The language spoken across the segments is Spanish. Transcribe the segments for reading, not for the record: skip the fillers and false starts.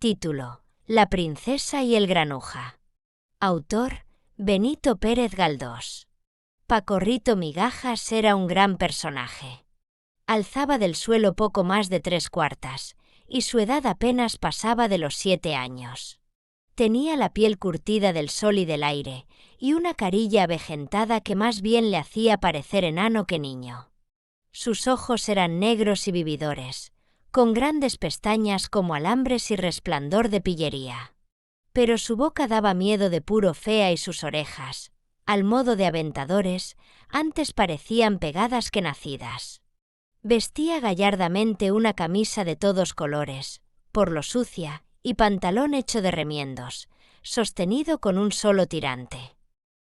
Título: La princesa y el granuja. Autor: Benito Pérez Galdós. Pacorrito Migajas era un gran personaje. Alzaba del suelo poco más de 3/4, y su edad apenas pasaba de los 7 años. Tenía la piel curtida del sol y del aire, y una carilla avejentada que más bien le hacía parecer enano que niño. Sus ojos eran negros y vividores, con grandes pestañas como alambres y resplandor de pillería. Pero su boca daba miedo de puro fea y sus orejas, al modo de aventadores, antes parecían pegadas que nacidas. Vestía gallardamente una camisa de todos colores, por lo sucia, y pantalón hecho de remiendos, sostenido con un solo tirante.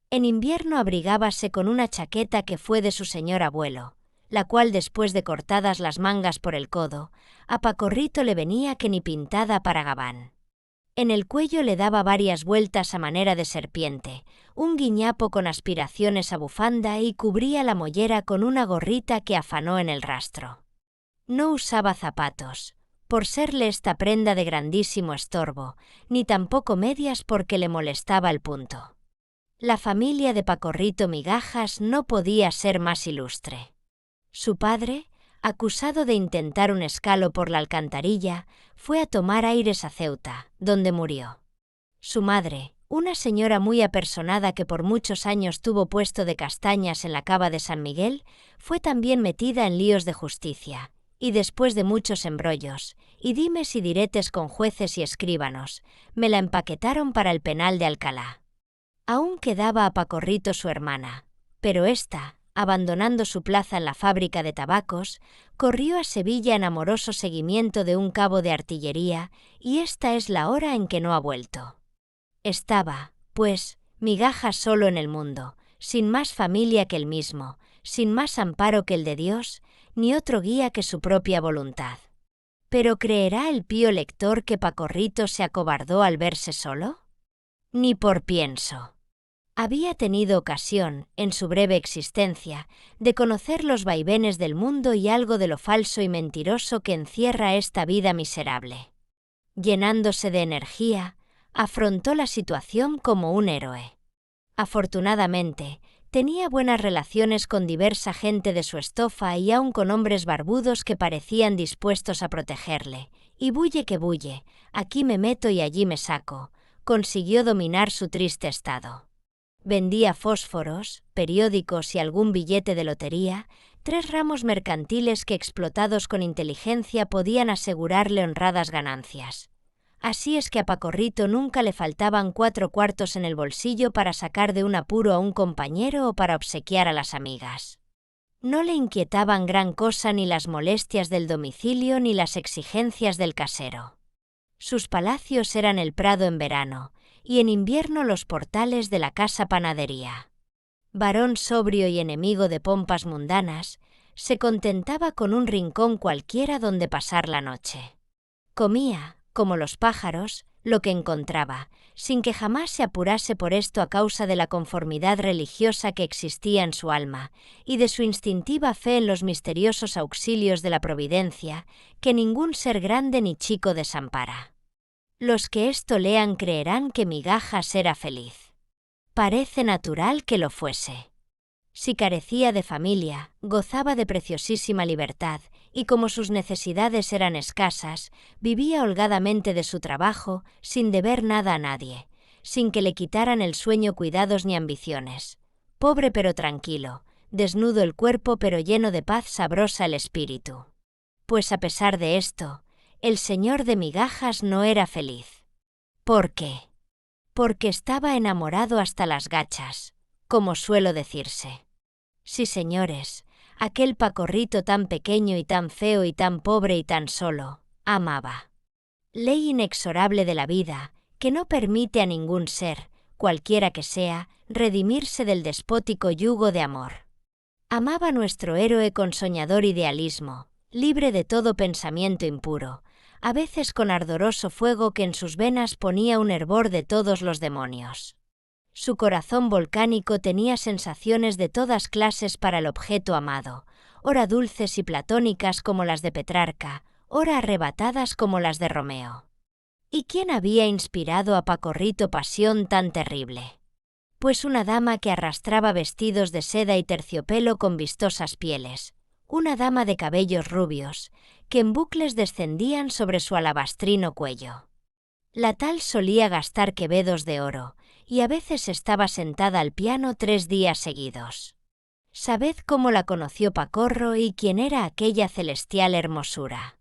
En invierno abrigábase con una chaqueta que fue de su señor abuelo, la cual después de cortadas las mangas por el codo, a Pacorrito le venía que ni pintada para gabán. En el cuello le daba varias vueltas a manera de serpiente, un guiñapo con aspiraciones a bufanda y cubría la mollera con una gorrita que afanó en el rastro. No usaba zapatos, por serle esta prenda de grandísimo estorbo, ni tampoco medias porque le molestaba el punto. La familia de Pacorrito Migajas no podía ser más ilustre. Su padre, acusado de intentar un escalo por la alcantarilla, fue a tomar aires a Ceuta, donde murió. Su madre, una señora muy apersonada que por muchos años tuvo puesto de castañas en la cava de San Miguel, fue también metida en líos de justicia, y después de muchos embrollos, y dimes y diretes con jueces y escribanos, me la empaquetaron para el penal de Alcalá. Aún quedaba a Pacorrito su hermana, pero ésta, abandonando su plaza en la fábrica de tabacos, corrió a Sevilla en amoroso seguimiento de un cabo de artillería, y esta es la hora en que no ha vuelto. Estaba, pues, Migajas solo en el mundo, sin más familia que él mismo, sin más amparo que el de Dios, ni otro guía que su propia voluntad. ¿Pero creerá el pío lector que Pacorrito se acobardó al verse solo? Ni por pienso. Había tenido ocasión, en su breve existencia, de conocer los vaivenes del mundo y algo de lo falso y mentiroso que encierra esta vida miserable. Llenándose de energía, afrontó la situación como un héroe. Afortunadamente, tenía buenas relaciones con diversa gente de su estofa y aun con hombres barbudos que parecían dispuestos a protegerle, y bulle que bulle, aquí me meto y allí me saco, consiguió dominar su triste estado. Vendía fósforos, periódicos y algún billete de lotería, 3 ramos mercantiles que explotados con inteligencia podían asegurarle honradas ganancias. Así es que a Pacorrito nunca le faltaban 4/4 en el bolsillo para sacar de un apuro a un compañero o para obsequiar a las amigas. No le inquietaban gran cosa ni las molestias del domicilio ni las exigencias del casero. Sus palacios eran el prado en verano, y en invierno los portales de la casa panadería. Varón sobrio y enemigo de pompas mundanas, se contentaba con un rincón cualquiera donde pasar la noche. Comía, como los pájaros, lo que encontraba, sin que jamás se apurase por esto a causa de la conformidad religiosa que existía en su alma, y de su instintiva fe en los misteriosos auxilios de la providencia, que ningún ser grande ni chico desampara. Los que esto lean creerán que Migajas era feliz. Parece natural que lo fuese. Si carecía de familia, gozaba de preciosísima libertad, y como sus necesidades eran escasas, vivía holgadamente de su trabajo, sin deber nada a nadie, sin que le quitaran el sueño cuidados ni ambiciones. Pobre pero tranquilo, desnudo el cuerpo pero lleno de paz sabrosa el espíritu. Pues a pesar de esto, el señor de Migajas no era feliz. ¿Por qué? Porque estaba enamorado hasta las gachas, como suelo decirse. Sí, señores, aquel Pacorrito tan pequeño y tan feo y tan pobre y tan solo, amaba. Ley inexorable de la vida, que no permite a ningún ser, cualquiera que sea, redimirse del despótico yugo de amor. Amaba nuestro héroe con soñador idealismo, libre de todo pensamiento impuro, a veces con ardoroso fuego que en sus venas ponía un hervor de todos los demonios. Su corazón volcánico tenía sensaciones de todas clases para el objeto amado, ora dulces y platónicas como las de Petrarca, ora arrebatadas como las de Romeo. ¿Y quién había inspirado a Pacorrito pasión tan terrible? Pues una dama que arrastraba vestidos de seda y terciopelo con vistosas pieles, una dama de cabellos rubios, que en bucles descendían sobre su alabastrino cuello. La tal solía gastar quevedos de oro, y a veces estaba sentada al piano 3 días seguidos. Sabed cómo la conoció Pacorro y quién era aquella celestial hermosura.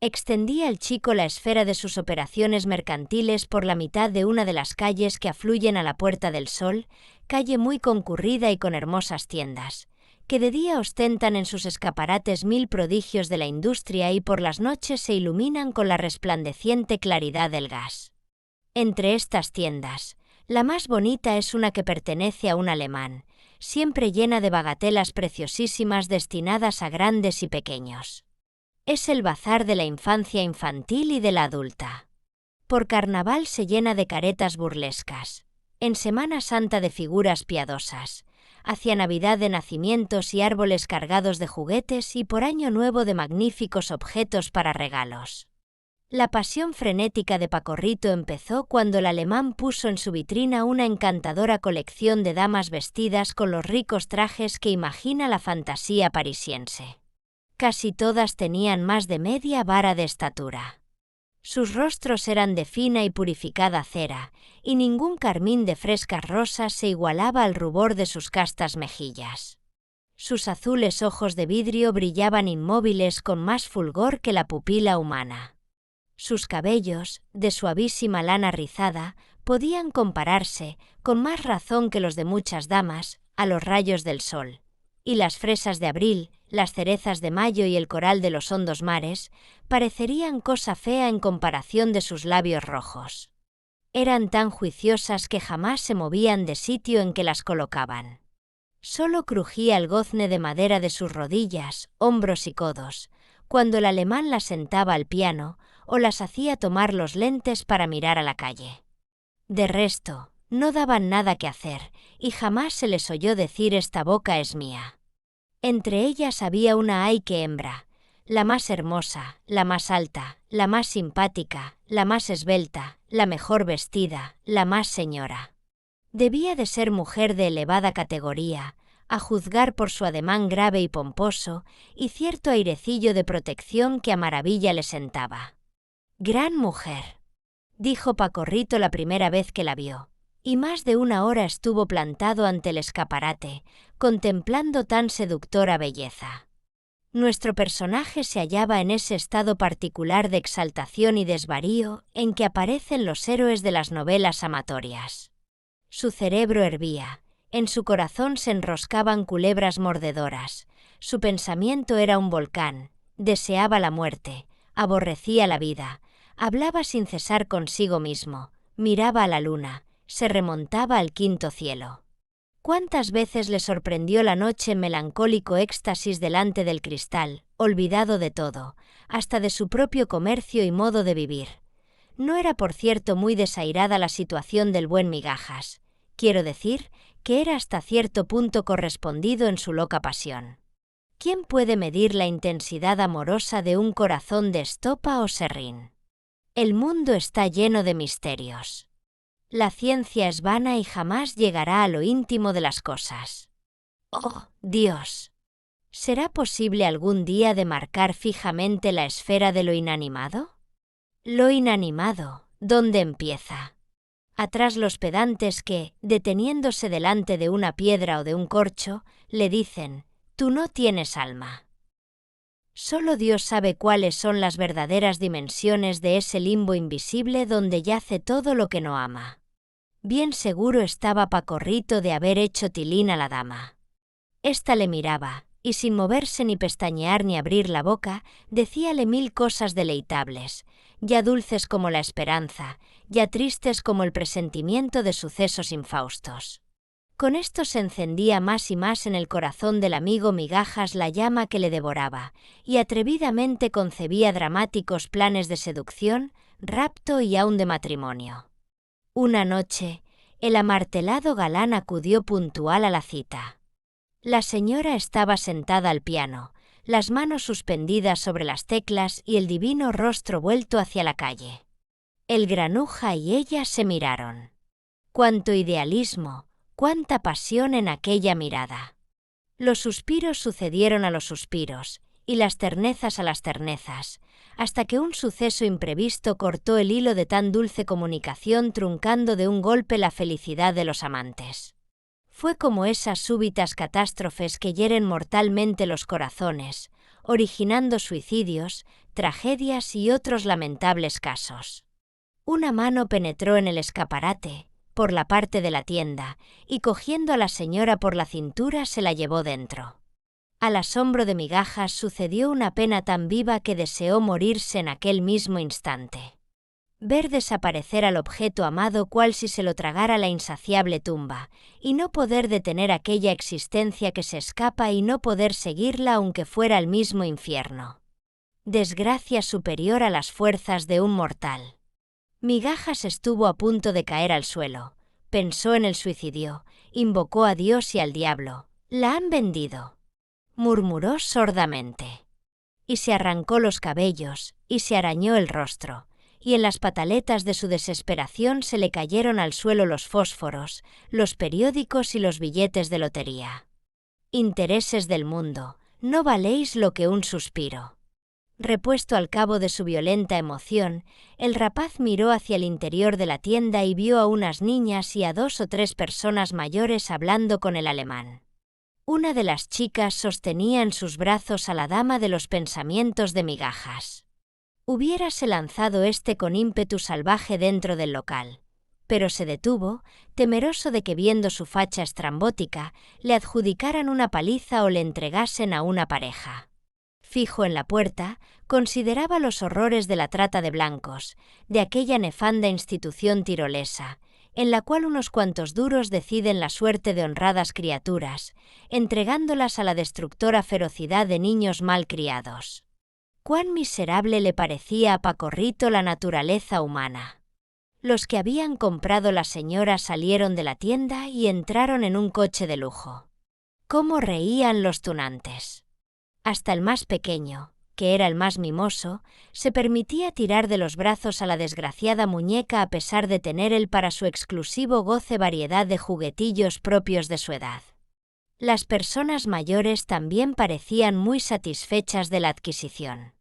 Extendía el chico la esfera de sus operaciones mercantiles por la mitad de una de las calles que afluyen a la Puerta del Sol, calle muy concurrida y con hermosas tiendas, que de día ostentan en sus escaparates 1000 prodigios de la industria y por las noches se iluminan con la resplandeciente claridad del gas. Entre estas tiendas, la más bonita es una que pertenece a un alemán, siempre llena de bagatelas preciosísimas destinadas a grandes y pequeños. Es el bazar de la infancia infantil y de la adulta. Por carnaval se llena de caretas burlescas, en Semana Santa de figuras piadosas, hacia Navidad de nacimientos y árboles cargados de juguetes y por Año Nuevo de magníficos objetos para regalos. La pasión frenética de Pacorrito empezó cuando el alemán puso en su vitrina una encantadora colección de damas vestidas con los ricos trajes que imagina la fantasía parisiense. Casi todas tenían más de media vara de estatura. Sus rostros eran de fina y purificada cera, y ningún carmín de frescas rosas se igualaba al rubor de sus castas mejillas. Sus azules ojos de vidrio brillaban inmóviles con más fulgor que la pupila humana. Sus cabellos, de suavísima lana rizada, podían compararse, con más razón que los de muchas damas, a los rayos del sol, y las fresas de abril, las cerezas de mayo y el coral de los hondos mares, parecerían cosa fea en comparación de sus labios rojos. Eran tan juiciosas que jamás se movían de sitio en que las colocaban. Solo crujía el gozne de madera de sus rodillas, hombros y codos, cuando el alemán las sentaba al piano o las hacía tomar los lentes para mirar a la calle. De resto, no daban nada que hacer, y jamás se les oyó decir «esta boca es mía». Entre ellas había una ay que hembra, la más hermosa, la más alta, la más simpática, la más esbelta, la mejor vestida, la más señora. Debía de ser mujer de elevada categoría, a juzgar por su ademán grave y pomposo, y cierto airecillo de protección que a maravilla le sentaba. «Gran mujer», dijo Pacorrito la primera vez que la vio, y más de una hora estuvo plantado ante el escaparate, contemplando tan seductora belleza. Nuestro personaje se hallaba en ese estado particular de exaltación y desvarío en que aparecen los héroes de las novelas amatorias. Su cerebro hervía, en su corazón se enroscaban culebras mordedoras, su pensamiento era un volcán, deseaba la muerte, aborrecía la vida, hablaba sin cesar consigo mismo, miraba a la luna, se remontaba al quinto cielo. ¿Cuántas veces le sorprendió la noche en melancólico éxtasis delante del cristal, olvidado de todo, hasta de su propio comercio y modo de vivir? No era por cierto muy desairada la situación del buen Migajas, quiero decir, que era hasta cierto punto correspondido en su loca pasión. ¿Quién puede medir la intensidad amorosa de un corazón de estopa o serrín? El mundo está lleno de misterios. La ciencia es vana y jamás llegará a lo íntimo de las cosas. ¡Oh, Dios! ¿Será posible algún día demarcar fijamente la esfera de lo inanimado? Lo inanimado, ¿dónde empieza? Atrás los pedantes que, deteniéndose delante de una piedra o de un corcho, le dicen, «Tú no tienes alma». Solo Dios sabe cuáles son las verdaderas dimensiones de ese limbo invisible donde yace todo lo que no ama. Bien seguro estaba Pacorrito de haber hecho tilín a la dama. Ésta le miraba, y sin moverse ni pestañear ni abrir la boca, decíale 1000 cosas deleitables, ya dulces como la esperanza, ya tristes como el presentimiento de sucesos infaustos. Con esto se encendía más y más en el corazón del amigo Migajas la llama que le devoraba, y atrevidamente concebía dramáticos planes de seducción, rapto y aun de matrimonio. Una noche, el amartelado galán acudió puntual a la cita. La señora estaba sentada al piano, las manos suspendidas sobre las teclas y el divino rostro vuelto hacia la calle. El granuja y ella se miraron. Cuánto idealismo, cuánta pasión en aquella mirada. Los suspiros sucedieron a los suspiros, y las ternezas a las ternezas, hasta que un suceso imprevisto cortó el hilo de tan dulce comunicación, truncando de un golpe la felicidad de los amantes. Fue como esas súbitas catástrofes que hieren mortalmente los corazones, originando suicidios, tragedias y otros lamentables casos. Una mano penetró en el escaparate, por la parte de la tienda, y cogiendo a la señora por la cintura se la llevó dentro. Al asombro de Migajas sucedió una pena tan viva que deseó morirse en aquel mismo instante. Ver desaparecer al objeto amado cual si se lo tragara la insaciable tumba, y no poder detener aquella existencia que se escapa y no poder seguirla aunque fuera el mismo infierno. Desgracia superior a las fuerzas de un mortal. Migajas estuvo a punto de caer al suelo, pensó en el suicidio, invocó a Dios y al diablo. «La han vendido», murmuró sordamente. Y se arrancó los cabellos, y se arañó el rostro, y en las pataletas de su desesperación se le cayeron al suelo los fósforos, los periódicos y los billetes de lotería. Intereses del mundo, no valéis lo que un suspiro. Repuesto al cabo de su violenta emoción, el rapaz miró hacia el interior de la tienda y vio a unas niñas y a 2 o 3 personas mayores hablando con el alemán. Una de las chicas sostenía en sus brazos a la dama de los pensamientos de Migajas. Hubiérase lanzado con ímpetu salvaje dentro del local, pero se detuvo, temeroso de que viendo su facha estrambótica, le adjudicaran una paliza o le entregasen a una pareja. Fijo en la puerta, consideraba los horrores de la trata de blancos, de aquella nefanda institución tirolesa, en la cual unos cuantos duros deciden la suerte de honradas criaturas, entregándolas a la destructora ferocidad de niños mal criados. Cuán miserable le parecía a Pacorrito la naturaleza humana. Los que habían comprado la señora salieron de la tienda y entraron en un coche de lujo. Cómo reían los tunantes. Hasta el más pequeño, que era el más mimoso, se permitía tirar de los brazos a la desgraciada muñeca a pesar de tener él para su exclusivo goce variedad de juguetillos propios de su edad. Las personas mayores también parecían muy satisfechas de la adquisición.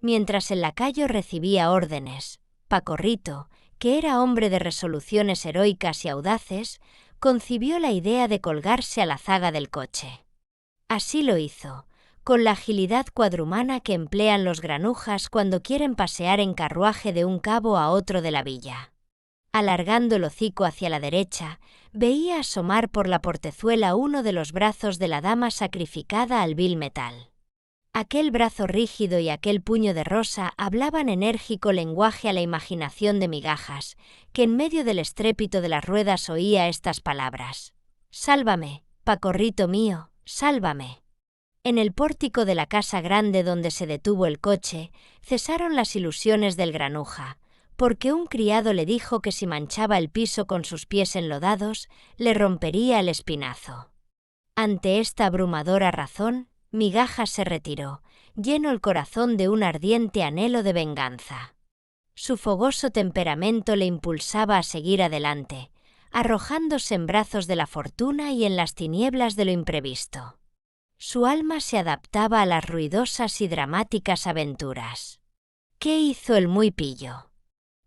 Mientras el lacayo recibía órdenes, Pacorrito, que era hombre de resoluciones heroicas y audaces, concibió la idea de colgarse a la zaga del coche. Así lo hizo, con la agilidad cuadrumana que emplean los granujas cuando quieren pasear en carruaje de un cabo a otro de la villa. Alargando el hocico hacia la derecha, veía asomar por la portezuela uno de los brazos de la dama sacrificada al vil metal. Aquel brazo rígido y aquel puño de rosa hablaban enérgico lenguaje a la imaginación de Migajas, que en medio del estrépito de las ruedas oía estas palabras: «Sálvame, Pacorrito mío, sálvame». En el pórtico de la casa grande donde se detuvo el coche, cesaron las ilusiones del granuja, porque un criado le dijo que si manchaba el piso con sus pies enlodados, le rompería el espinazo. Ante esta abrumadora razón, Migajas se retiró, lleno el corazón de un ardiente anhelo de venganza. Su fogoso temperamento le impulsaba a seguir adelante, arrojándose en brazos de la fortuna y en las tinieblas de lo imprevisto. Su alma se adaptaba a las ruidosas y dramáticas aventuras. ¿Qué hizo el muy pillo?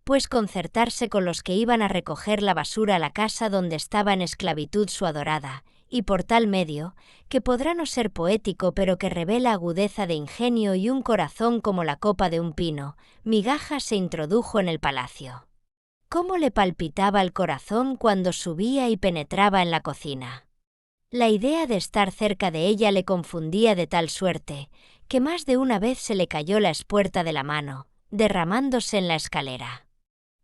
Pues concertarse con los que iban a recoger la basura a la casa donde estaba en esclavitud su adorada, y por tal medio, que podrá no ser poético pero que revela agudeza de ingenio y un corazón como la copa de un pino, Migajas se introdujo en el palacio. ¿Cómo le palpitaba el corazón cuando subía y penetraba en la cocina? La idea de estar cerca de ella le confundía de tal suerte, que más de una vez se le cayó la espuerta de la mano, derramándose en la escalera.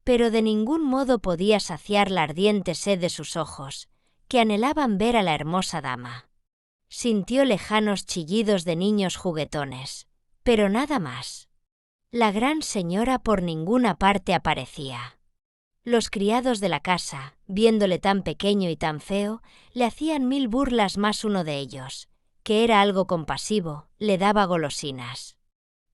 Pero de ningún modo podía saciar la ardiente sed de sus ojos, que anhelaban ver a la hermosa dama. Sintió lejanos chillidos de niños juguetones, pero nada más. La gran señora por ninguna parte aparecía. Los criados de la casa, viéndole tan pequeño y tan feo, le hacían 1000 burlas, más uno de ellos, que era algo compasivo, le daba golosinas.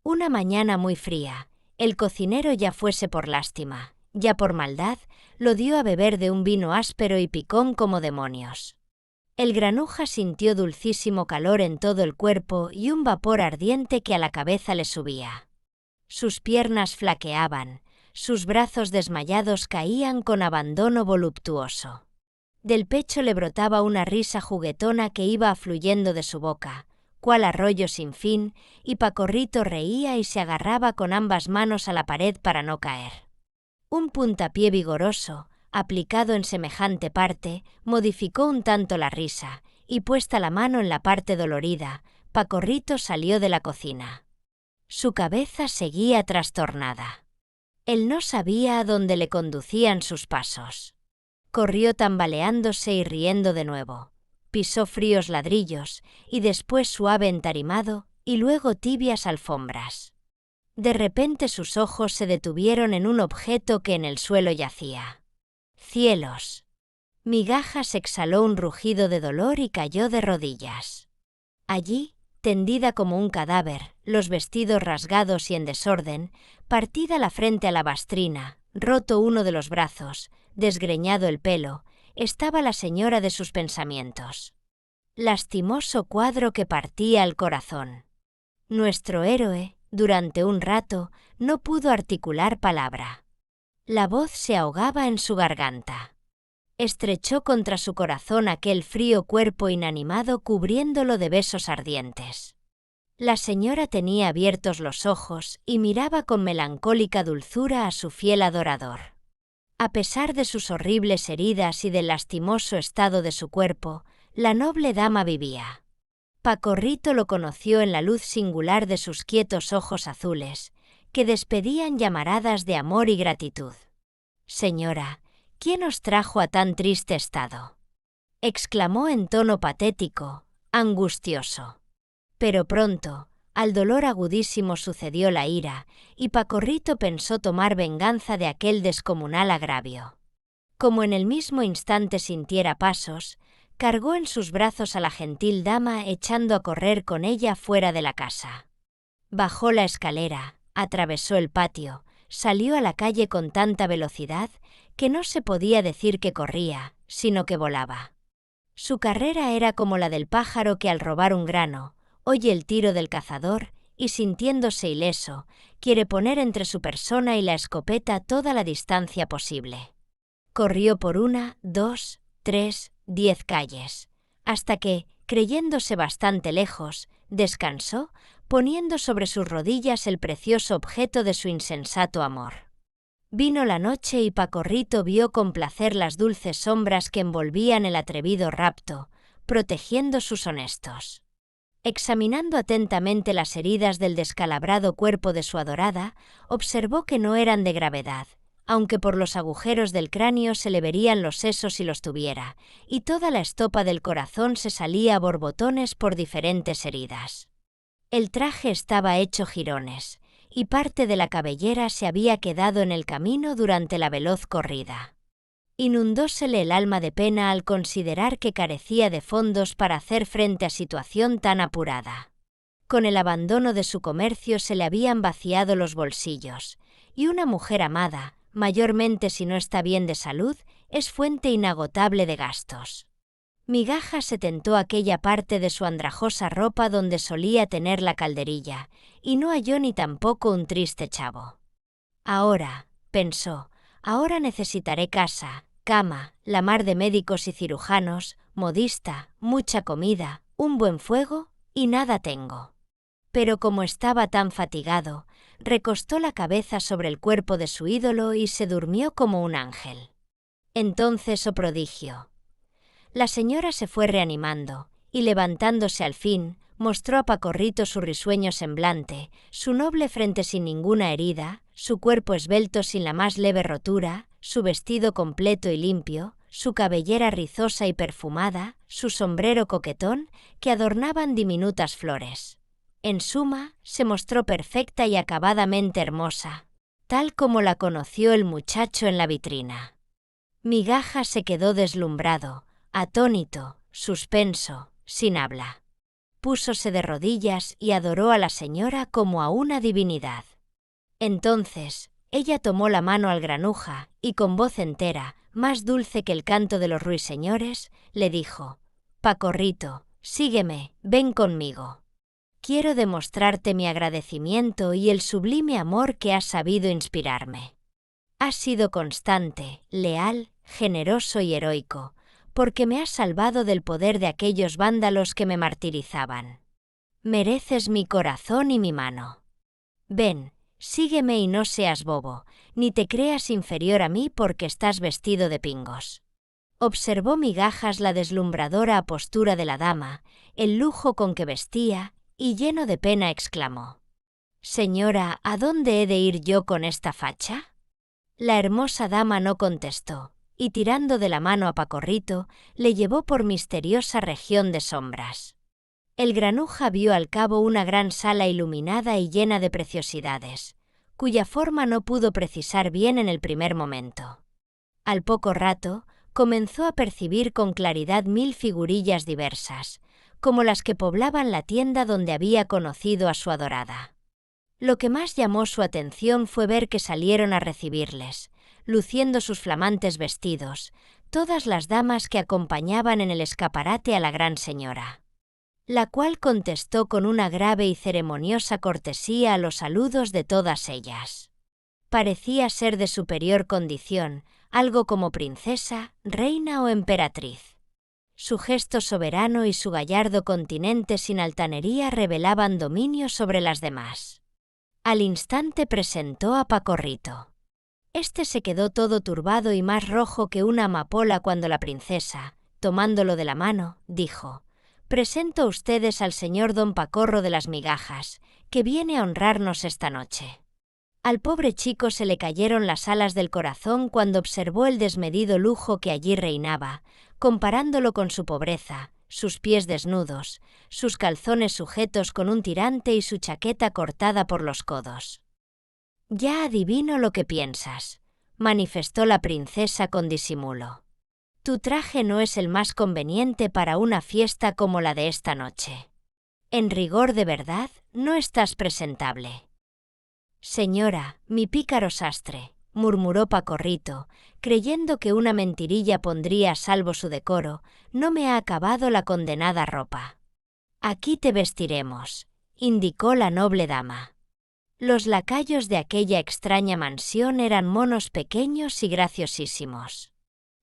Una mañana muy fría, el cocinero ya fuese por lástima, ya por maldad, lo dio a beber de un vino áspero y picón como demonios. El granuja sintió dulcísimo calor en todo el cuerpo y un vapor ardiente que a la cabeza le subía. Sus piernas flaqueaban, sus brazos desmayados caían con abandono voluptuoso. Del pecho le brotaba una risa juguetona que iba afluyendo de su boca, cual arroyo sin fin, y Pacorrito reía y se agarraba con ambas manos a la pared para no caer. Un puntapié vigoroso, aplicado en semejante parte, modificó un tanto la risa, y puesta la mano en la parte dolorida, Pacorrito salió de la cocina. Su cabeza seguía trastornada. Él no sabía a dónde le conducían sus pasos. Corrió tambaleándose y riendo de nuevo. Pisó fríos ladrillos, y después suave entarimado, y luego tibias alfombras. De repente sus ojos se detuvieron en un objeto que en el suelo yacía. ¡Cielos! Migajas exhaló un rugido de dolor y cayó de rodillas. Allí, tendida como un cadáver, los vestidos rasgados y en desorden, partida la frente alabastrina, roto uno de los brazos, desgreñado el pelo, estaba la señora de sus pensamientos. Lastimoso cuadro que partía el corazón. Nuestro héroe, durante un rato, no pudo articular palabra. La voz se ahogaba en su garganta. Estrechó contra su corazón aquel frío cuerpo inanimado cubriéndolo de besos ardientes. La señora tenía abiertos los ojos y miraba con melancólica dulzura a su fiel adorador. A pesar de sus horribles heridas y del lastimoso estado de su cuerpo, la noble dama vivía. Pacorrito lo conoció en la luz singular de sus quietos ojos azules, que despedían llamaradas de amor y gratitud. «Señora, ¿quién os trajo a tan triste estado?», exclamó en tono patético, angustioso. Pero pronto, al dolor agudísimo sucedió la ira, y Pacorrito pensó tomar venganza de aquel descomunal agravio. Como en el mismo instante sintiera pasos, cargó en sus brazos a la gentil dama echando a correr con ella fuera de la casa. Bajó la escalera, atravesó el patio, salió a la calle con tanta velocidad que no se podía decir que corría, sino que volaba. Su carrera era como la del pájaro que al robar un grano, oye el tiro del cazador y sintiéndose ileso, quiere poner entre su persona y la escopeta toda la distancia posible. Corrió por 1, 2, 3, 10 calles, hasta que, creyéndose bastante lejos, descansó, poniendo sobre sus rodillas el precioso objeto de su insensato amor. Vino la noche y Pacorrito vio con placer las dulces sombras que envolvían el atrevido rapto, protegiendo sus honestos. Examinando atentamente las heridas del descalabrado cuerpo de su adorada, observó que no eran de gravedad, aunque por los agujeros del cráneo se le verían los sesos si los tuviera, y toda la estopa del corazón se salía a borbotones por diferentes heridas. El traje estaba hecho jirones, y parte de la cabellera se había quedado en el camino durante la veloz corrida. Inundósele el alma de pena al considerar que carecía de fondos para hacer frente a situación tan apurada. Con el abandono de su comercio se le habían vaciado los bolsillos, y una mujer amada, mayormente si no está bien de salud, es fuente inagotable de gastos. Migajas se tentó aquella parte de su andrajosa ropa donde solía tener la calderilla, y no halló ni tampoco un triste chavo. Ahora, pensó, ahora necesitaré casa, cama, la mar de médicos y cirujanos, modista, mucha comida, un buen fuego, y nada tengo. Pero como estaba tan fatigado, recostó la cabeza sobre el cuerpo de su ídolo y se durmió como un ángel. Entonces, oh prodigio. La señora se fue reanimando, y levantándose al fin, mostró a Pacorrito su risueño semblante, su noble frente sin ninguna herida, su cuerpo esbelto sin la más leve rotura, su vestido completo y limpio, su cabellera rizosa y perfumada, su sombrero coquetón, que adornaban diminutas flores. En suma, se mostró perfecta y acabadamente hermosa, tal como la conoció el muchacho en la vitrina. Migajas se quedó deslumbrado, atónito, suspenso, sin habla. Púsose de rodillas y adoró a la señora como a una divinidad. Entonces, Ella tomó la mano al granuja y con voz entera, más dulce que el canto de los ruiseñores, le dijo: «Pacorrito, sígueme, ven conmigo. Quiero demostrarte mi agradecimiento y el sublime amor que has sabido inspirarme. Has sido constante, leal, generoso y heroico, porque me has salvado del poder de aquellos vándalos que me martirizaban. Mereces mi corazón y mi mano. Ven, sígueme y no seas bobo, ni te creas inferior a mí porque estás vestido de pingos». Observó Migajas la deslumbradora apostura de la dama, el lujo con que vestía, y lleno de pena exclamó: «Señora, ¿a dónde he de ir yo con esta facha?». La hermosa dama no contestó, y tirando de la mano a Pacorrito, le llevó por misteriosa región de sombras. El granuja vio al cabo una gran sala iluminada y llena de preciosidades, cuya forma no pudo precisar bien en el primer momento. Al poco rato, comenzó a percibir con claridad 1000 figurillas diversas, como las que poblaban la tienda donde había conocido a su adorada. Lo que más llamó su atención fue ver que salieron a recibirles, luciendo sus flamantes vestidos, todas las damas que acompañaban en el escaparate a la gran señora, la cual contestó con una grave y ceremoniosa cortesía a los saludos de todas ellas. Parecía ser de superior condición, algo como princesa, reina o emperatriz. Su gesto soberano y su gallardo continente sin altanería revelaban dominio sobre las demás. Al instante presentó a Pacorrito. Este se quedó todo turbado y más rojo que una amapola cuando la princesa, tomándolo de la mano, dijo: «Presento a ustedes al señor don Pacorro de las Migajas, que viene a honrarnos esta noche». Al pobre chico se le cayeron las alas del corazón cuando observó el desmedido lujo que allí reinaba, comparándolo con su pobreza, sus pies desnudos, sus calzones sujetos con un tirante y su chaqueta cortada por los codos. «Ya adivino lo que piensas», manifestó la princesa con disimulo. «Tu traje no es el más conveniente para una fiesta como la de esta noche. En rigor de verdad, no estás presentable». «Señora, mi pícaro sastre», murmuró Pacorrito, creyendo que una mentirilla pondría a salvo su decoro, «no me ha acabado la condenada ropa». «Aquí te vestiremos», indicó la noble dama. Los lacayos de aquella extraña mansión eran monos pequeños y graciosísimos.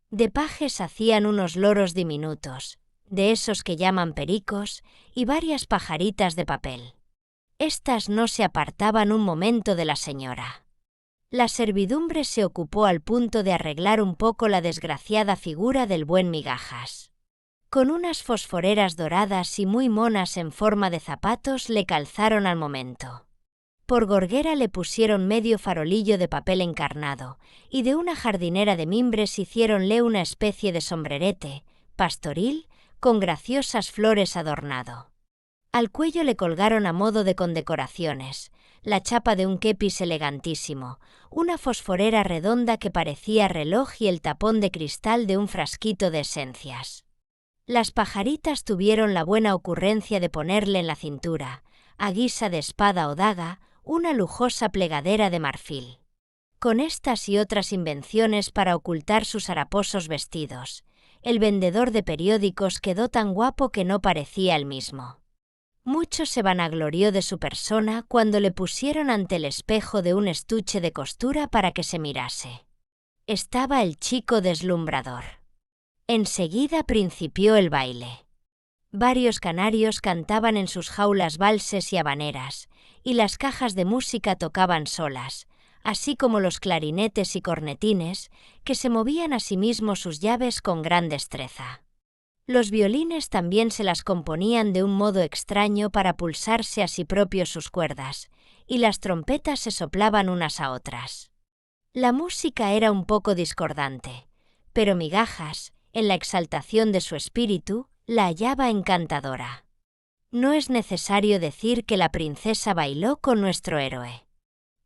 De pajes hacían unos loros diminutos, de esos que llaman pericos, y varias pajaritas de papel. Estas no se apartaban un momento de la señora. La servidumbre se ocupó al punto de arreglar un poco la desgraciada figura del buen Migajas. Con unas fosforeras doradas y muy monas en forma de zapatos le calzaron al momento. Por gorguera le pusieron medio farolillo de papel encarnado, y de una jardinera de mimbres hiciéronle una especie de sombrerete, pastoril, con graciosas flores adornado. Al cuello le colgaron a modo de condecoraciones, la chapa de un kepis elegantísimo, una fosforera redonda que parecía reloj y el tapón de cristal de un frasquito de esencias. Las pajaritas tuvieron la buena ocurrencia de ponerle en la cintura, a guisa de espada o daga, una lujosa plegadera de marfil. Con estas y otras invenciones para ocultar sus haraposos vestidos, el vendedor de periódicos quedó tan guapo que no parecía el mismo. Mucho se vanaglorió de su persona cuando le pusieron ante el espejo de un estuche de costura para que se mirase. Estaba el chico deslumbrador. Enseguida principió el baile. Varios canarios cantaban en sus jaulas valses y habaneras, y las cajas de música tocaban solas, así como los clarinetes y cornetines, que se movían a sí mismos sus llaves con gran destreza. Los violines también se las componían de un modo extraño para pulsarse a sí propios sus cuerdas, y las trompetas se soplaban unas a otras. La música era un poco discordante, pero Migajas, en la exaltación de su espíritu, la hallaba encantadora. No es necesario decir que la princesa bailó con nuestro héroe.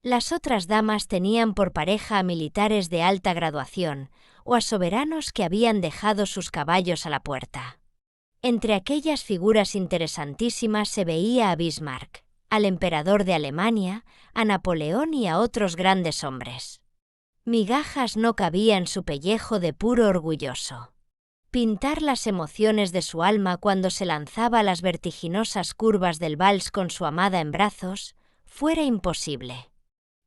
Las otras damas tenían por pareja a militares de alta graduación, o a soberanos que habían dejado sus caballos a la puerta. Entre aquellas figuras interesantísimas se veía a Bismarck, al emperador de Alemania, a Napoleón y a otros grandes hombres. Migajas no cabía en su pellejo de puro orgulloso. Pintar las emociones de su alma cuando se lanzaba a las vertiginosas curvas del vals con su amada en brazos, fuera imposible.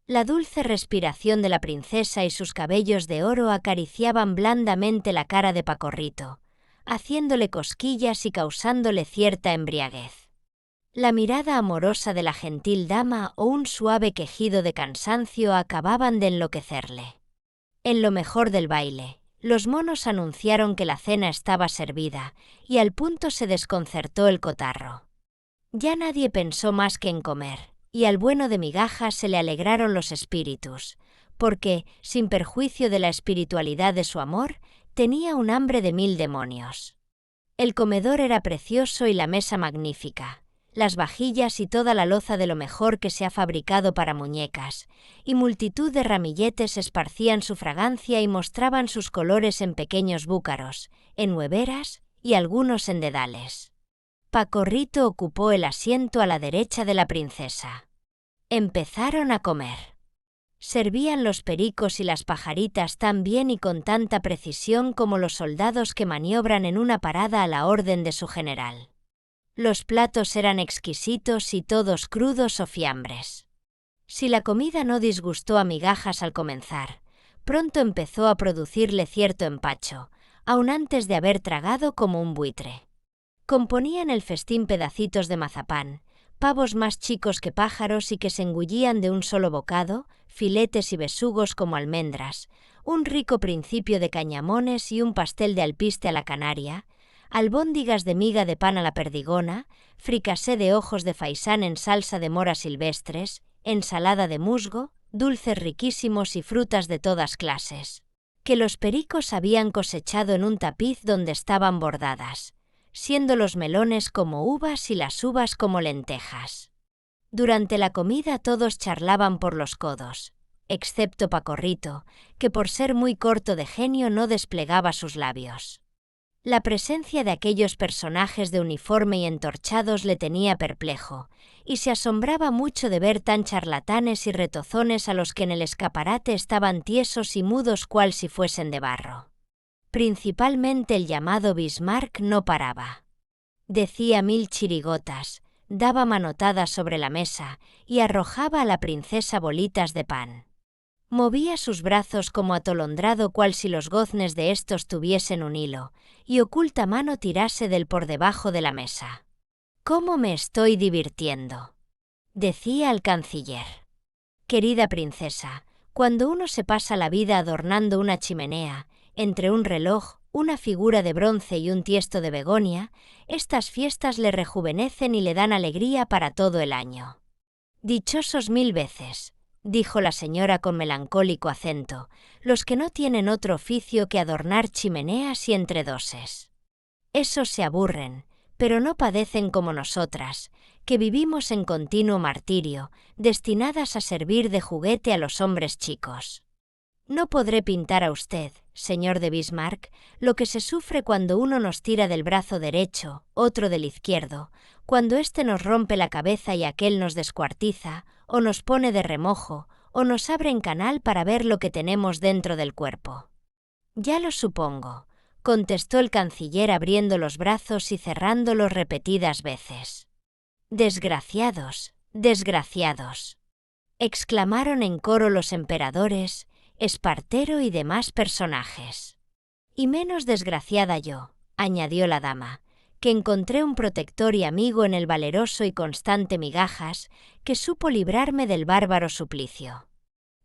La dulce respiración de la princesa y sus cabellos de oro acariciaban blandamente la cara de Pacorrito, haciéndole cosquillas y causándole cierta embriaguez. La mirada amorosa de la gentil dama o un suave quejido de cansancio acababan de enloquecerle. En lo mejor del baile, los monos anunciaron que la cena estaba servida, y al punto se desconcertó el cotarro. Ya nadie pensó más que en comer, y al bueno de Migajas se le alegraron los espíritus, porque, sin perjuicio de la espiritualidad de su amor, tenía un hambre de 1000 demonios. El comedor era precioso y la mesa magnífica, las vajillas y toda la loza de lo mejor que se ha fabricado para muñecas, y multitud de ramilletes esparcían su fragancia y mostraban sus colores en pequeños búcaros, en hueveras y algunos en dedales. Pacorrito ocupó el asiento a la derecha de la princesa. Empezaron a comer. Servían los pericos y las pajaritas tan bien y con tanta precisión como los soldados que maniobran en una parada a la orden de su general. Los platos eran exquisitos y todos crudos o fiambres. Si la comida no disgustó a Migajas al comenzar, pronto empezó a producirle cierto empacho, aun antes de haber tragado como un buitre. Componían el festín pedacitos de mazapán, pavos más chicos que pájaros y que se engullían de un solo bocado, filetes y besugos como almendras, un rico principio de cañamones y un pastel de alpiste a la canaria, albóndigas de miga de pan a la perdigona, fricasé de ojos de faisán en salsa de moras silvestres, ensalada de musgo, dulces riquísimos y frutas de todas clases, que los pericos habían cosechado en un tapiz donde estaban bordadas, siendo los melones como uvas y las uvas como lentejas. Durante la comida todos charlaban por los codos, excepto Pacorrito, que por ser muy corto de genio no desplegaba sus labios. La presencia de aquellos personajes de uniforme y entorchados le tenía perplejo, y se asombraba mucho de ver tan charlatanes y retozones a los que en el escaparate estaban tiesos y mudos cual si fuesen de barro. Principalmente el llamado Bismarck no paraba. Decía 1000 chirigotas, daba manotadas sobre la mesa y arrojaba a la princesa bolitas de pan. Movía sus brazos como atolondrado cual si los goznes de estos tuviesen un hilo, y oculta mano tirase del por debajo de la mesa. «¿Cómo me estoy divirtiendo?», decía al canciller. «Querida princesa, cuando uno se pasa la vida adornando una chimenea, entre un reloj, una figura de bronce y un tiesto de begonia, estas fiestas le rejuvenecen y le dan alegría para todo el año». «Dichosos 1000 veces», dijo la señora con melancólico acento, «los que no tienen otro oficio que adornar chimeneas y entredoses. Esos se aburren, pero no padecen como nosotras, que vivimos en continuo martirio, destinadas a servir de juguete a los hombres chicos. No podré pintar a usted, señor de Bismarck, lo que se sufre cuando uno nos tira del brazo derecho, otro del izquierdo, cuando éste nos rompe la cabeza y aquel nos descuartiza, o nos pone de remojo, o nos abre en canal para ver lo que tenemos dentro del cuerpo». «Ya lo supongo», contestó el canciller abriendo los brazos y cerrándolos repetidas veces. «Desgraciados, desgraciados», exclamaron en coro los emperadores, Espartero y demás personajes. «Y menos desgraciada yo», añadió la dama, «que encontré un protector y amigo en el valeroso y constante Migajas, que supo librarme del bárbaro suplicio».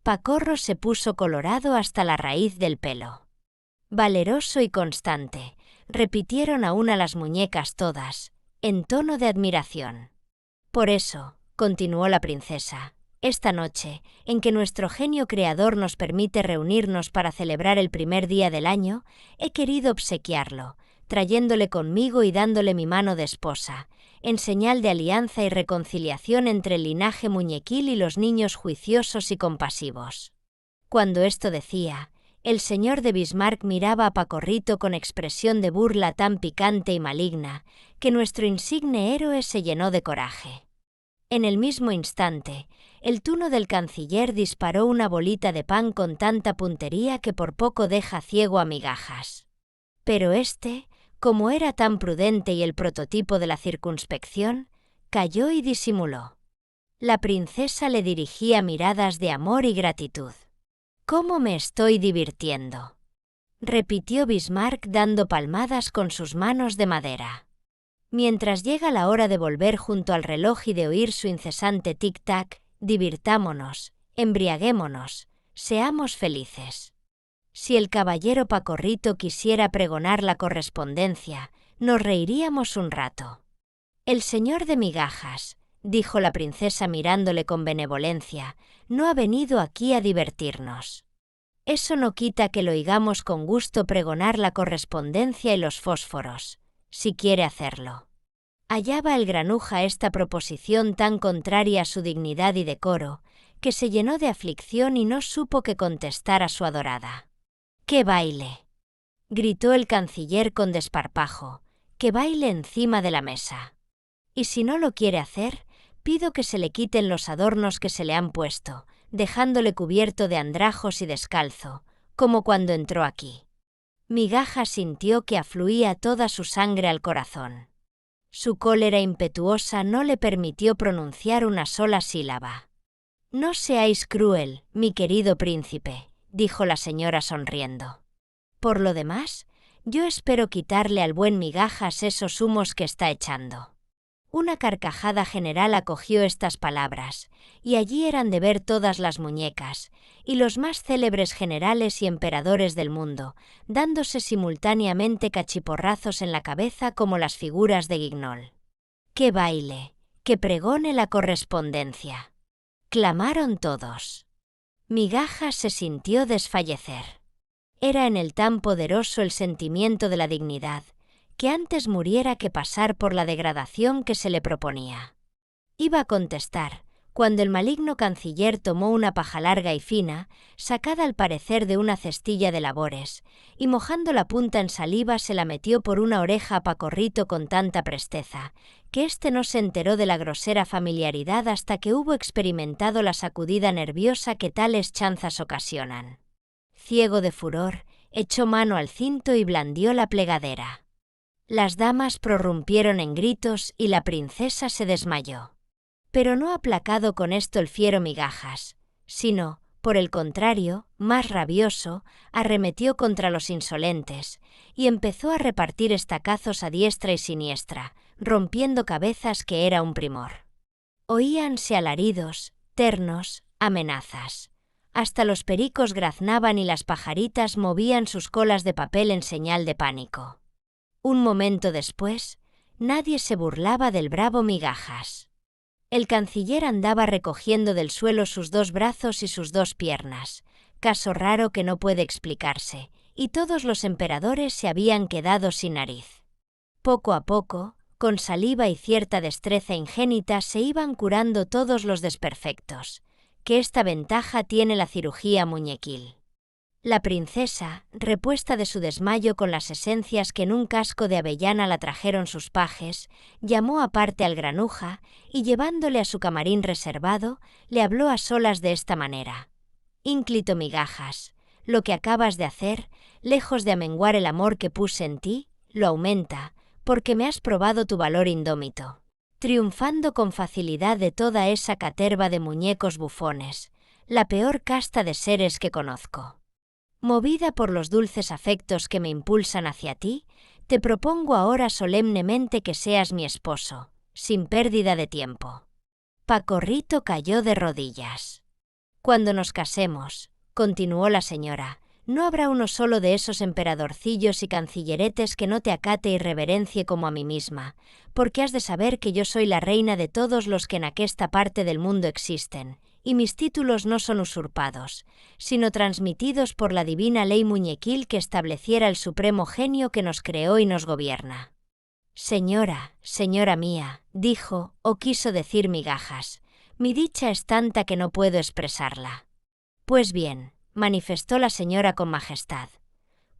Pacorro se puso colorado hasta la raíz del pelo. «Valeroso y constante», repitieron a una las muñecas todas, en tono de admiración. «Por eso», continuó la princesa, «esta noche, en que nuestro genio creador nos permite reunirnos para celebrar el primer día del año, he querido obsequiarlo, trayéndole conmigo y dándole mi mano de esposa, en señal de alianza y reconciliación entre el linaje muñequil y los niños juiciosos y compasivos». Cuando esto decía, el señor de Bismarck miraba a Pacorrito con expresión de burla tan picante y maligna, que nuestro insigne héroe se llenó de coraje. En el mismo instante, el tuno del canciller disparó una bolita de pan con tanta puntería que por poco deja ciego a Migajas. Pero éste, como era tan prudente y el prototipo de la circunspección, calló y disimuló. La princesa le dirigía miradas de amor y gratitud. «¿Cómo me estoy divirtiendo?», repitió Bismarck dando palmadas con sus manos de madera. «Mientras llega la hora de volver junto al reloj y de oír su incesante tic-tac, divirtámonos, embriaguémonos, seamos felices. Si el caballero Pacorrito quisiera pregonar la correspondencia, nos reiríamos un rato». «El señor de Migajas», dijo la princesa mirándole con benevolencia, «no ha venido aquí a divertirnos. Eso no quita que lo oigamos con gusto pregonar la correspondencia y los fósforos, si quiere hacerlo». Hallaba el granuja esta proposición tan contraria a su dignidad y decoro, que se llenó de aflicción y no supo qué contestar a su adorada. «¡Que baile!», gritó el canciller con desparpajo, «que baile encima de la mesa. Y si no lo quiere hacer, pido que se le quiten los adornos que se le han puesto, dejándole cubierto de andrajos y descalzo, como cuando entró aquí». Migajas sintió que afluía toda su sangre al corazón. Su cólera impetuosa no le permitió pronunciar una sola sílaba. «No seáis cruel, mi querido príncipe», dijo la señora sonriendo. «Por lo demás, yo espero quitarle al buen Migajas esos humos que está echando». Una carcajada general acogió estas palabras, y allí eran de ver todas las muñecas, y los más célebres generales y emperadores del mundo, dándose simultáneamente cachiporrazos en la cabeza como las figuras de Guignol. «¡Que baile! ¡Que pregone la correspondencia!», clamaron todos. Migajas se sintió desfallecer. Era en él tan poderoso el sentimiento de la dignidad, que antes muriera que pasar por la degradación que se le proponía. Iba a contestar, cuando el maligno canciller tomó una paja larga y fina, sacada al parecer de una cestilla de labores, y mojando la punta en saliva se la metió por una oreja a Pacorrito con tanta presteza, que éste no se enteró de la grosera familiaridad hasta que hubo experimentado la sacudida nerviosa que tales chanzas ocasionan. Ciego de furor, echó mano al cinto y blandió la plegadera. Las damas prorrumpieron en gritos y la princesa se desmayó. Pero no aplacado con esto el fiero Migajas, sino, por el contrario, más rabioso, arremetió contra los insolentes y empezó a repartir estacazos a diestra y siniestra, rompiendo cabezas que era un primor. Oíanse alaridos, ternos, amenazas. Hasta los pericos graznaban y las pajaritas movían sus colas de papel en señal de pánico. Un momento después, nadie se burlaba del bravo Migajas. El canciller andaba recogiendo del suelo sus dos brazos y sus dos piernas, caso raro que no puede explicarse, y todos los emperadores se habían quedado sin nariz. Poco a poco, con saliva y cierta destreza ingénita se iban curando todos los desperfectos, que esta ventaja tiene la cirugía muñequil. La princesa, repuesta de su desmayo con las esencias que en un casco de avellana la trajeron sus pajes, llamó aparte al granuja y llevándole a su camarín reservado, le habló a solas de esta manera. «Ínclito Migajas, lo que acabas de hacer, lejos de amenguar el amor que puse en ti, lo aumenta, porque me has probado tu valor indómito, triunfando con facilidad de toda esa caterva de muñecos bufones, la peor casta de seres que conozco. Movida por los dulces afectos que me impulsan hacia ti, te propongo ahora solemnemente que seas mi esposo, sin pérdida de tiempo». Pacorrito cayó de rodillas. «Cuando nos casemos», continuó la señora, «no habrá uno solo de esos emperadorcillos y cancilleretes que no te acate y reverencie como a mí misma, porque has de saber que yo soy la reina de todos los que en aquesta parte del mundo existen, y mis títulos no son usurpados, sino transmitidos por la divina ley muñequil que estableciera el supremo genio que nos creó y nos gobierna». «Señora, señora mía», dijo, o quiso decir Migajas, «mi dicha es tanta que no puedo expresarla». «Pues bien», manifestó la señora con majestad,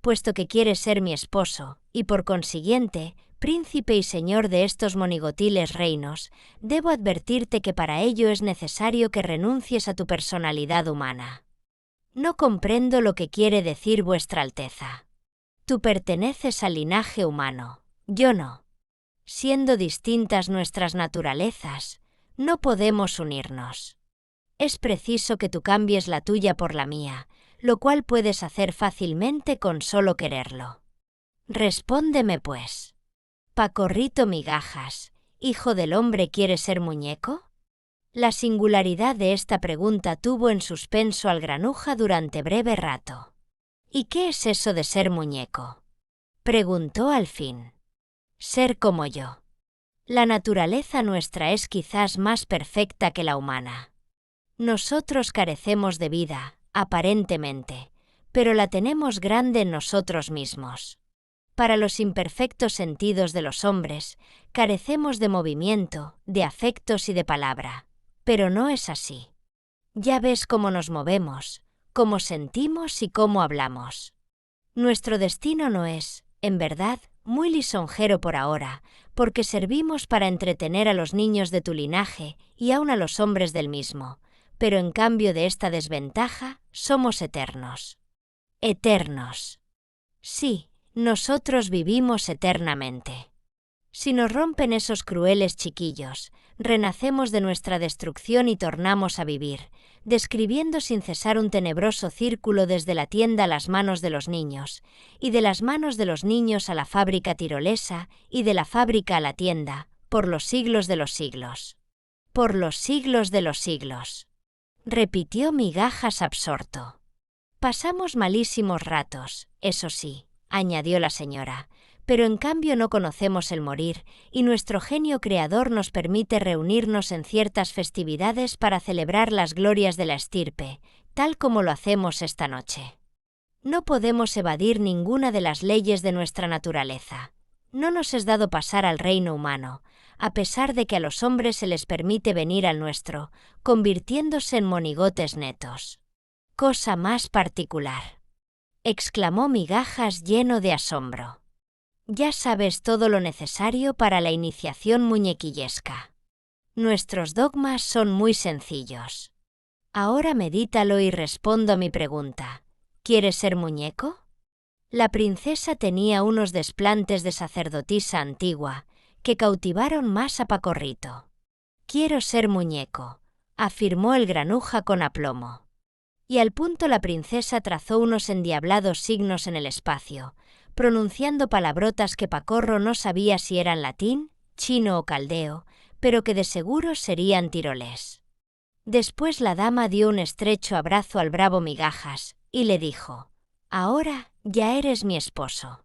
«puesto que quieres ser mi esposo, y por consiguiente, Príncipe y señor de estos monigotiles reinos, debo advertirte que para ello es necesario que renuncies a tu personalidad humana. No comprendo lo que quiere decir vuestra Alteza. Tú perteneces al linaje humano, yo no. Siendo distintas nuestras naturalezas, no podemos unirnos. Es preciso que tú cambies la tuya por la mía, lo cual puedes hacer fácilmente con solo quererlo. Respóndeme pues. Pacorrito Migajas, ¿hijo del hombre quiere ser muñeco? La singularidad de esta pregunta tuvo en suspenso al granuja durante breve rato. ¿Y qué es eso de ser muñeco?, preguntó al fin. Ser como yo. La naturaleza nuestra es quizás más perfecta que la humana. Nosotros carecemos de vida, aparentemente, pero la tenemos grande en nosotros mismos. Para los imperfectos sentidos de los hombres, carecemos de movimiento, de afectos y de palabra, pero no es así. Ya ves cómo nos movemos, cómo sentimos y cómo hablamos. Nuestro destino no es, en verdad, muy lisonjero por ahora, porque servimos para entretener a los niños de tu linaje y aun a los hombres del mismo, pero en cambio de esta desventaja, somos eternos. Eternos. Sí, nosotros vivimos eternamente. Si nos rompen esos crueles chiquillos, renacemos de nuestra destrucción y tornamos a vivir, describiendo sin cesar un tenebroso círculo desde la tienda a las manos de los niños, y de las manos de los niños a la fábrica tirolesa, y de la fábrica a la tienda, por los siglos de los siglos. Por los siglos de los siglos. Repitió Migajas absorto. Pasamos malísimos ratos, eso sí, añadió la señora, pero en cambio no conocemos el morir, y nuestro genio creador nos permite reunirnos en ciertas festividades para celebrar las glorias de la estirpe, tal como lo hacemos esta noche. No podemos evadir ninguna de las leyes de nuestra naturaleza. No nos es dado pasar al reino humano, a pesar de que a los hombres se les permite venir al nuestro, convirtiéndose en monigotes netos. Cosa más particular, exclamó Migajas lleno de asombro. Ya sabes todo lo necesario para la iniciación muñequillesca. Nuestros dogmas son muy sencillos. Ahora medítalo y respondo a mi pregunta. ¿Quieres ser muñeco? La princesa tenía unos desplantes de sacerdotisa antigua que cautivaron más a Pacorrito. Quiero ser muñeco, afirmó el granuja con aplomo. Y al punto la princesa trazó unos endiablados signos en el espacio, pronunciando palabrotas que Pacorro no sabía si eran latín, chino o caldeo, pero que de seguro serían tirolés. Después la dama dio un estrecho abrazo al bravo Migajas y le dijo: «Ahora ya eres mi esposo.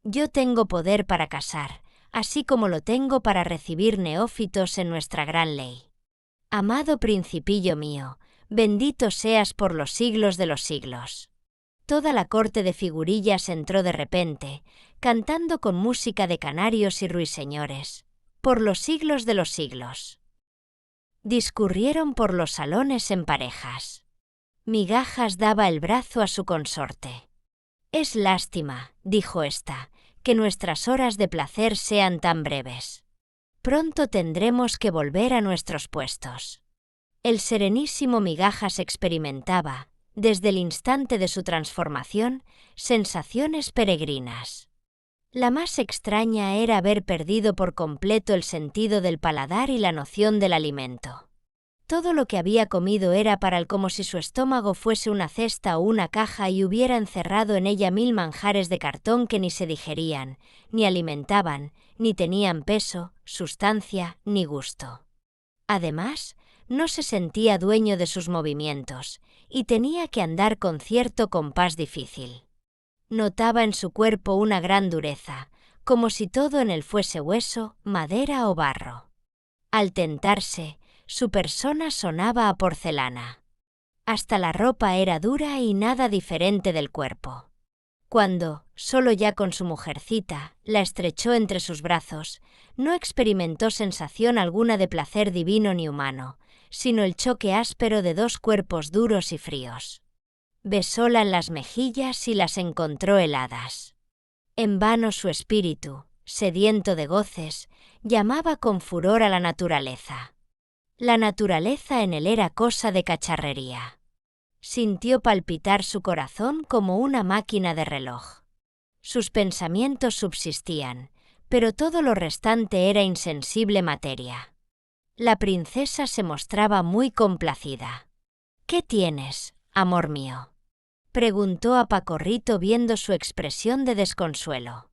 Yo tengo poder para casar, así como lo tengo para recibir neófitos en nuestra gran ley. Amado principillo mío, bendito seas por los siglos de los siglos». Toda la corte de figurillas entró de repente, cantando con música de canarios y ruiseñores, por los siglos de los siglos. Discurrieron por los salones en parejas. Migajas daba el brazo a su consorte. «Es lástima», dijo ésta, «que nuestras horas de placer sean tan breves. Pronto tendremos que volver a nuestros puestos». El serenísimo Migajas experimentaba, desde el instante de su transformación, sensaciones peregrinas. La más extraña era haber perdido por completo el sentido del paladar y la noción del alimento. Todo lo que había comido era para él como si su estómago fuese una cesta o una caja y hubiera encerrado en ella 1000 manjares de cartón que ni se digerían, ni alimentaban, ni tenían peso, sustancia, ni gusto. Además, no se sentía dueño de sus movimientos, y tenía que andar con cierto compás difícil. Notaba en su cuerpo una gran dureza, como si todo en él fuese hueso, madera o barro. Al tentarse, su persona sonaba a porcelana. Hasta la ropa era dura y nada diferente del cuerpo. Cuando, solo ya con su mujercita, la estrechó entre sus brazos, no experimentó sensación alguna de placer divino ni humano, sino el choque áspero de dos cuerpos duros y fríos. Besóla en las mejillas y las encontró heladas. En vano su espíritu, Sediento de goces, llamaba con furor a la naturaleza. La naturaleza en él era cosa de cacharrería. Sintió palpitar su corazón como una máquina de reloj. Sus pensamientos subsistían, pero todo lo restante era insensible materia. La princesa se mostraba muy complacida. «¿Qué tienes, amor mío?», preguntó a Pacorrito viendo su expresión de desconsuelo.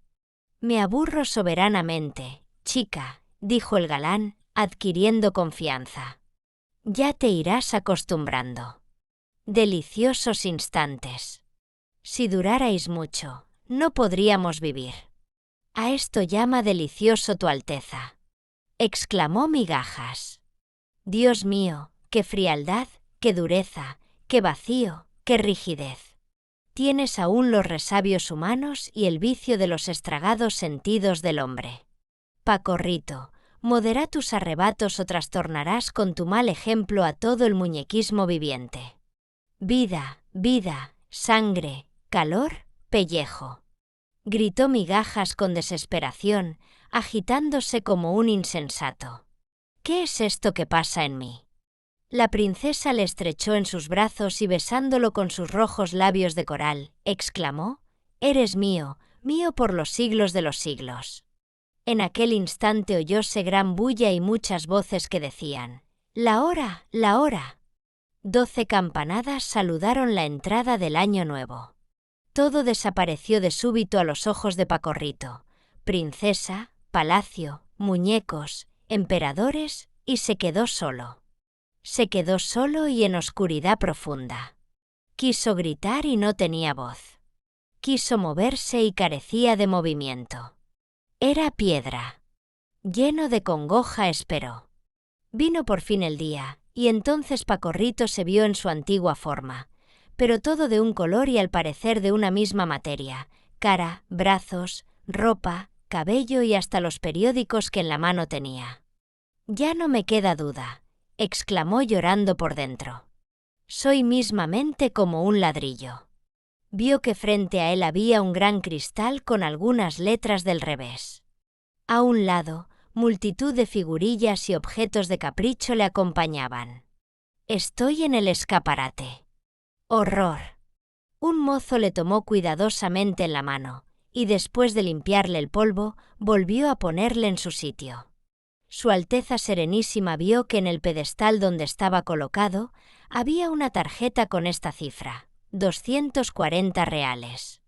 «Me aburro soberanamente, chica», dijo el galán, adquiriendo confianza. «Ya te irás acostumbrando». Deliciosos instantes. Si durarais mucho, no podríamos vivir. «A esto llama delicioso tu Alteza», exclamó Migajas. «Dios mío, qué frialdad, qué dureza, qué vacío, qué rigidez. Tienes aún los resabios humanos y el vicio de los estragados sentidos del hombre. Pacorrito, modera tus arrebatos o trastornarás con tu mal ejemplo a todo el muñequismo viviente. Vida, vida, sangre, calor, pellejo», gritó Migajas con desesperación, agitándose como un insensato. «¿Qué es esto que pasa en mí?». La princesa le estrechó en sus brazos y besándolo con sus rojos labios de coral, exclamó: «Eres mío, mío por los siglos de los siglos». En aquel instante oyóse gran bulla y muchas voces que decían: «¡La hora, la hora!». 12 campanadas saludaron la entrada del año nuevo. Todo desapareció de súbito a los ojos de Pacorrito: princesa, palacio, muñecos, emperadores, y se quedó solo. Se quedó solo y en oscuridad profunda. Quiso gritar y no tenía voz. Quiso moverse y carecía de movimiento. Era piedra. Lleno de congoja esperó. Vino por fin el día, y entonces Pacorrito se vio en su antigua forma, pero todo de un color y al parecer de una misma materia: cara, brazos, ropa, cabello y hasta los periódicos que en la mano tenía. «Ya no me queda duda», exclamó llorando por dentro. «Soy mismamente como un ladrillo». Vio que frente a él había un gran cristal con algunas letras del revés. A un lado, multitud de figurillas y objetos de capricho le acompañaban. «Estoy en el escaparate». ¡Horror! Un mozo le tomó cuidadosamente en la mano, y después de limpiarle el polvo, volvió a ponerle en su sitio. Su Alteza Serenísima vio que en el pedestal donde estaba colocado había una tarjeta con esta cifra: 240 reales.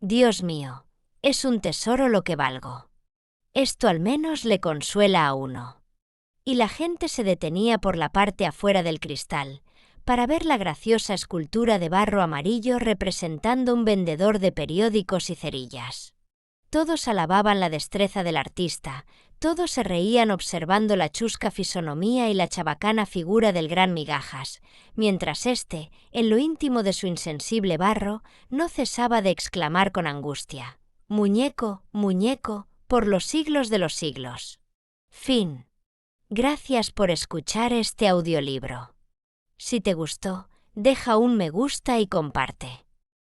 «Dios mío, es un tesoro lo que valgo. Esto al menos le consuela a uno». Y la gente se detenía por la parte afuera del cristal para ver la graciosa escultura de barro amarillo representando un vendedor de periódicos y cerillas. Todos alababan la destreza del artista, todos se reían observando la chusca fisonomía y la chabacana figura del gran Migajas, mientras éste, en lo íntimo de su insensible barro, no cesaba de exclamar con angustia: «Muñeco, muñeco, por los siglos de los siglos». Fin. Gracias por escuchar este audiolibro. Si te gustó, deja un me gusta y comparte.